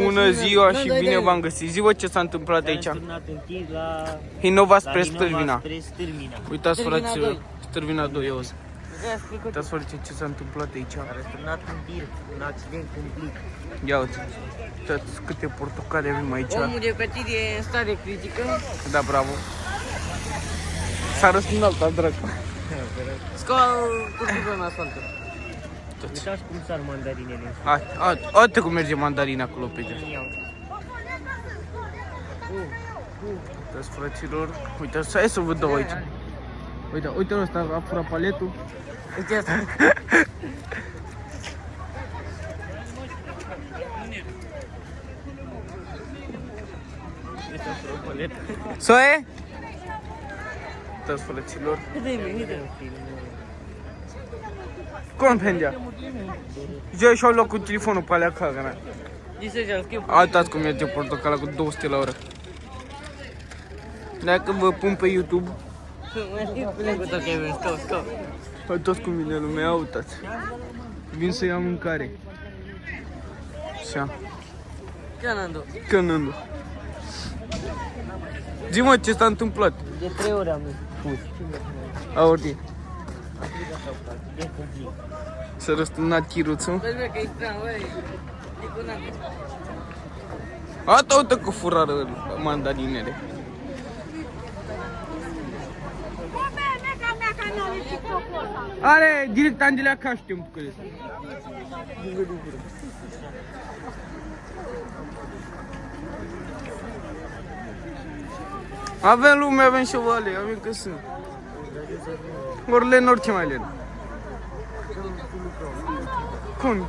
Bună ziua și bine v-am găsit. Zi-vă ce s-a întâmplat aici. Hinova spre Stârvina. Uitați, fraților, Stârvina 2, auzi. Uitați, fraților, ce s-a întâmplat aici. A răsturnat un tir, un accident cumplit. Ia uite, uitați câte portocale avem aici. Omul de pe tir e în stare critică. Da, bravo. S-a răsturnat alta, dracu. Scoală cu tibă în asfaltă. Uitați cum sar mandarinele. Uite cum merge mandarina acolo pe jos. Uitați, fraților, uitați, hai să vă dau aici. Uite ăsta a furat paletul. Uite asta. Soe? Uitați, fraților. Cum pendea? Joi și-au luat cu telefonul pe alea cagana. Uitați cum merge portocala cu 200 la oră. Dacă vă pun pe YouTube, uitați cum vine lumea, uitați. Vin să iau mâncare. Așa. Cănându. Zi-mă ce s-a întâmplat. De 3 ori am spus. Audi. S-a răsturnat chiruțul. Uite că furară mandarinele. Are direct Angelea ca știu că avem lume, avem șovale, avem că sunt. Ori len, orice mai len. Cum?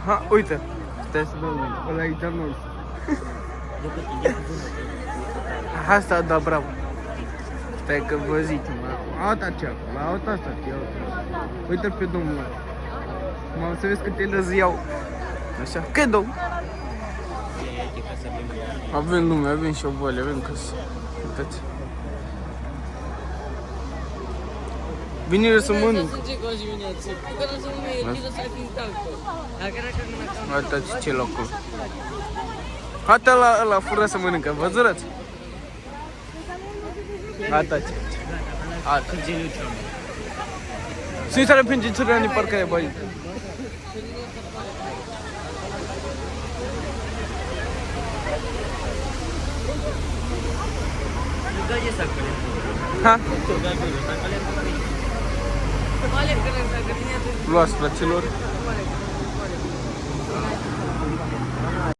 Ha, uite. Stai să dau lume, ăla e de-al nostru. Asta, da, bravo. Stai că vă zic, auta ce acolo, auta asta, uite-l pe domnul ăla. Mă, să vezi câte lăzi iau. Așa, că dau. Avem lume, avem șovale, avem căsă. Uitați. Vine să mănânc. Uitați ce locul. Hata ăla fură să mănâncă, vă zurați? Uitați. Să-i sare pe îngețurile din parcarea banii. Ha? Luați, fraților.